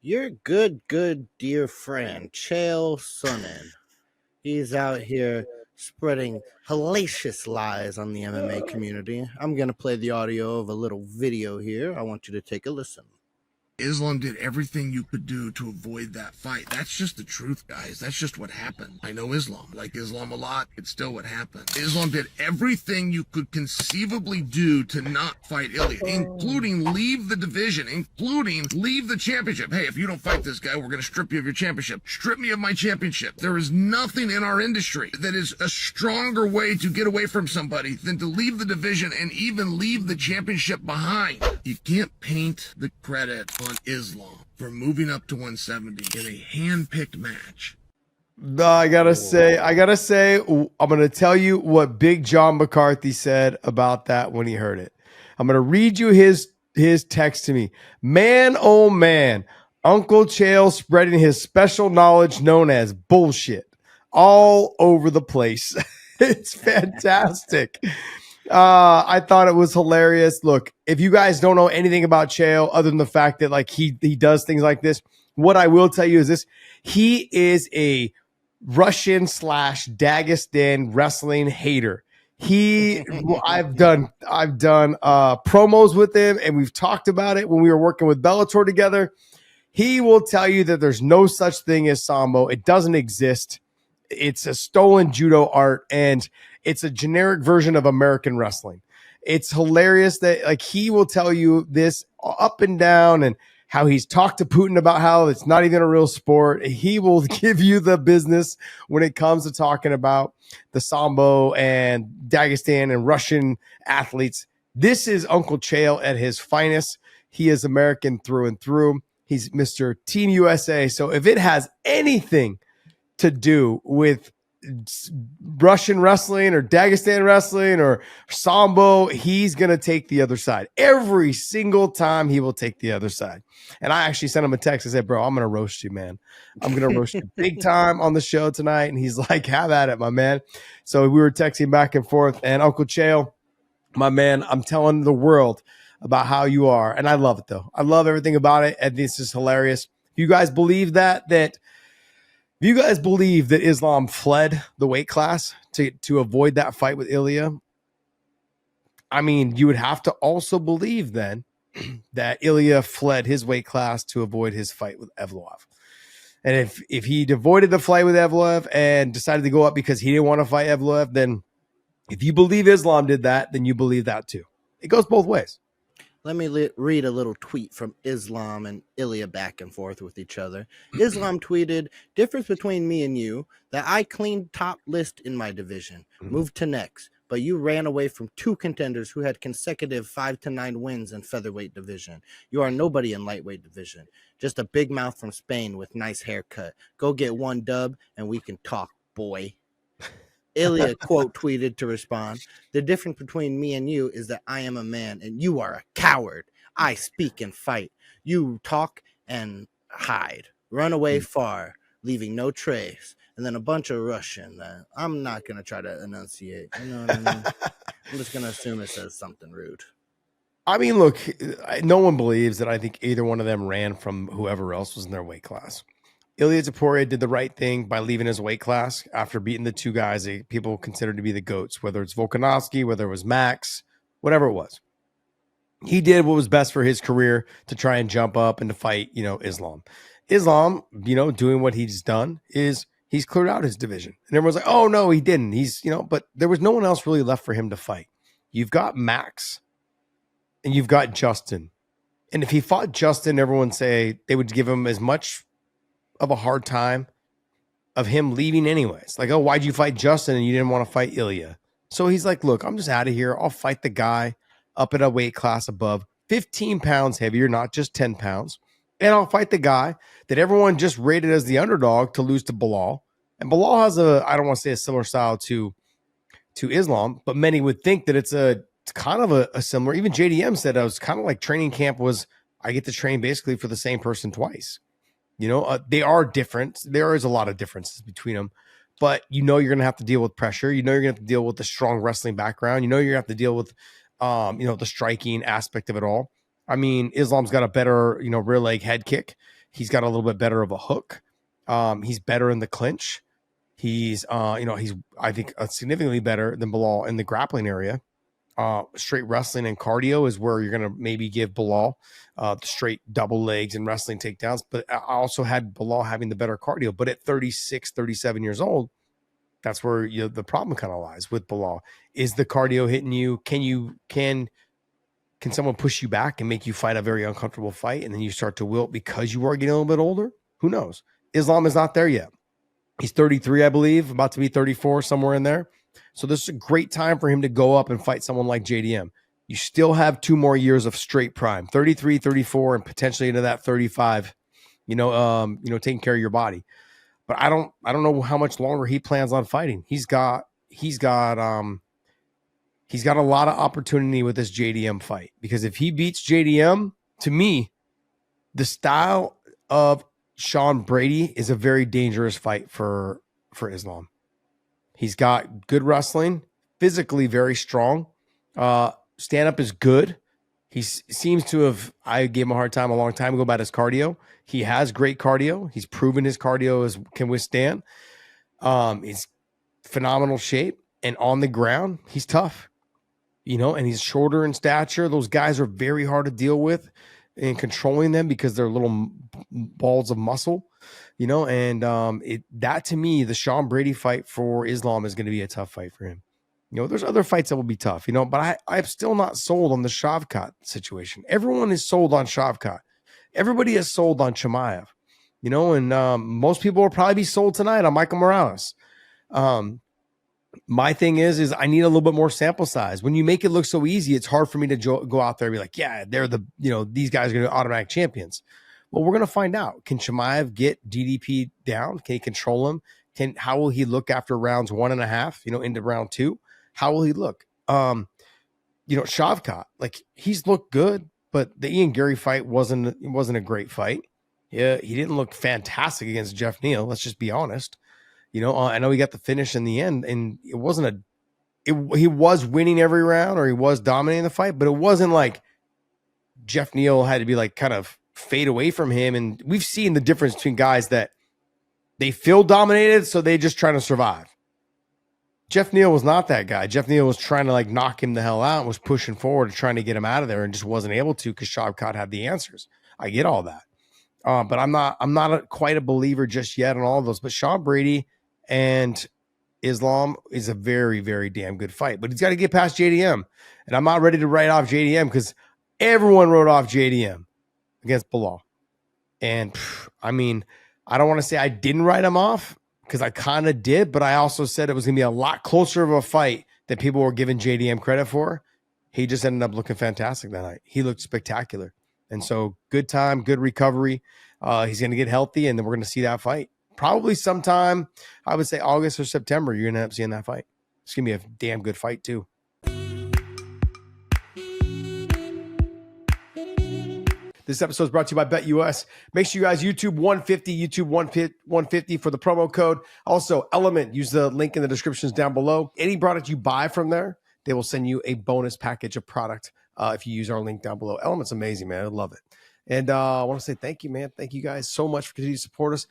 Your good dear friend, Chael Sonnen. He's out here spreading hellacious lies on the MMA community. I'm going to play the audio of a little video here. I want you to take a listen. Islam did everything you could do to avoid that fight. That's just the truth, guys. That's just what happened. I know Islam. Like Islam a lot. It's still what happened. Islam did everything you could conceivably do to not fight Ilia, including leave the division, including leave the championship. Hey, if you don't fight this guy, we're going to strip you of your championship. Strip me of my championship. There is nothing in our industry that is a stronger way to get away from somebody than to leave the division and even leave the championship behind. You can't paint the credit on Islam for moving up to 170 in a hand-picked match. No, I gotta say, I'm gonna tell you what Big John McCarthy said about that when he heard it. I'm gonna read you his text to me. Man, oh man, Uncle Chael spreading his special knowledge known as bullshit all over the place. It's fantastic. I thought it was hilarious. Look, if you guys don't know anything about Chael, other than the fact that like he does things like this, what I will tell you is this: he is a Russian / Dagestan wrestling hater. I've done promos with him, and we've talked about it when we were working with Bellator together. He will tell you that there's no such thing as Sambo. It doesn't exist. It's a stolen judo art, and it's a generic version of American wrestling. It's hilarious that like he will tell you this up and down, and how he's talked to Putin about how it's not even a real sport. He will give you the business when it comes to talking about the Sambo and Dagestan and Russian athletes. This is Uncle Chael at his finest. He is American through and through. He's Mr. Team USA. So if it has anything to do with Russian wrestling or Dagestan wrestling or Sambo, he's going to take the other side. Every single time he will take the other side. And I actually sent him a text. I said, bro, I'm going to roast you, man. I'm going to roast you big time on the show tonight. And he's like, have at it, my man. So we were texting back and forth. And Uncle Chael, my man, I'm telling the world about how you are. And I love it, though. I love everything about it. And this is hilarious. If you guys believe that Islam fled the weight class to avoid that fight with Ilia, I mean, you would have to also believe then that Ilia fled his weight class to avoid his fight with Evloev. And if he avoided the fight with Evloev and decided to go up because he didn't want to fight Evloev, then if you believe Islam did that, then you believe that too. It goes both ways. Let me read a little tweet from Islam and Ilia back and forth with each other. Islam tweeted, difference between me and you, that I cleaned top list in my division, moved to next, but you ran away from two contenders who had consecutive 5 to 9 wins in featherweight division. You are nobody in lightweight division. Just a big mouth from Spain with nice haircut. Go get one dub and we can talk, boy. Ilia quote tweeted to respond, the difference between me and you is that I am a man and you are a coward. I speak and fight. You talk and hide. Run away far, leaving no trace. And then a bunch of Russian that I'm not going to try to enunciate. You know what I mean? I'm just going to assume it says something rude. I mean, look, no one believes that I think either one of them ran from whoever else was in their weight class. Ilia Topuria did the right thing by leaving his weight class after beating the two guys that people consider to be the GOATs, whether it's Volkanovski, whether it was Max, whatever it was. He did what was best for his career to try and jump up and to fight, Islam. Islam, doing what he's done is he's cleared out his division. And everyone's like, oh, no, he didn't. But there was no one else really left for him to fight. You've got Max and you've got Justin. And if he fought Justin, everyone say they would give him as much of a hard time of him leaving anyways. Like, oh, why'd you fight Justin and you didn't want to fight Ilia? So he's like, look, I'm just out of here. I'll fight the guy up at a weight class above 15 pounds heavier, not just 10 pounds. And I'll fight the guy that everyone just rated as the underdog to lose to Bilal. And Bilal has I don't want to say a similar style to Islam, but many would think that it's kind of a similar, even JDM said I was kind of like training camp was, I get to train basically for the same person twice. They are different. There is a lot of differences between them, but you're going to have to deal with pressure. You're going to have to deal with the strong wrestling background. You're going to have to deal with, the striking aspect of it all. I mean, Islam's got a better, rear leg head kick. He's got a little bit better of a hook. He's better in the clinch. He's I think significantly better than Bilal in the grappling area. Straight wrestling and cardio is where you're going to maybe give Bilal the straight double legs and wrestling takedowns. But I also had Bilal having the better cardio. But at 36, 37 years old, that's where the problem kind of lies with Bilal. Is the cardio hitting you? Can someone push you back and make you fight a very uncomfortable fight, and then you start to wilt because you are getting a little bit older? Who knows? Islam is not there yet. He's 33, I believe, about to be 34, somewhere in there. So this is a great time for him to go up and fight someone like JDM. You still have 2 more years of straight prime, 33, 34, and potentially into that 35, taking care of your body. But I don't know how much longer he plans on fighting. He's got a lot of opportunity with this JDM fight, because if he beats JDM, to me, the style of Sean Brady is a very dangerous fight for Islam. He's got good wrestling, physically very strong. Stand-up is good. He seems to have, I gave him a hard time a long time ago about his cardio. He has great cardio. He's proven his cardio can withstand. He's phenomenal shape, and on the ground, he's tough. And he's shorter in stature. Those guys are very hard to deal with in controlling them because they're little balls of muscle, and that to me, the Sean Brady fight for Islam is going to be a tough fight for him. There's other fights that will be tough, but I'm still not sold on the Shavkat situation. Everyone is sold on Shavkat. Everybody is sold on Chimaev, and most people will probably be sold tonight on Michael Morales. My thing is I need a little bit more sample size. When you make it look so easy, it's hard for me to go out there and be like, yeah, they're these guys are going to be automatic champions. Well, we're going to find out. Can Chimaev get DDP down? Can he control him? How will he look after rounds 1.5, into round 2? How will he look? Shavkat, he's looked good, but the Ian Gary fight wasn't a great fight. Yeah, he didn't look fantastic against Jeff Neal. Let's just be honest. I know he got the finish in the end, and it wasn't he was winning every round, or he was dominating the fight, but it wasn't like Jeff Neal had to be kind of fade away from him. And we've seen the difference between guys that they feel dominated, so they just trying to survive. Jeff Neal was not that guy. Jeff Neal was trying to knock him the hell out, and was pushing forward and trying to get him out of there, and just wasn't able to because Shavkat had the answers. I get all that. But I'm not quite a believer just yet on all of those. But Sean Brady and Islam is a very, very damn good fight. But he's got to get past JDM. And I'm not ready to write off JDM because everyone wrote off JDM against Bilal. And I don't want to say I didn't write him off, because I kind of did, but I also said it was going to be a lot closer of a fight than people were giving JDM credit for. He just ended up looking fantastic that night. He looked spectacular. And so good time, good recovery. He's going to get healthy, and then we're going to see that fight. Probably sometime, I would say August or September, you're going to end up seeing that fight. It's going to be a damn good fight too. This episode is brought to you by BetUS. Make sure you guys YouTube 150 for the promo code. Also, Element, use the link in the descriptions down below. Any product you buy from there, they will send you a bonus package of product if you use our link down below. Element's amazing, man. I love it. And I want to say thank you, man. Thank you guys so much for continuing to support us.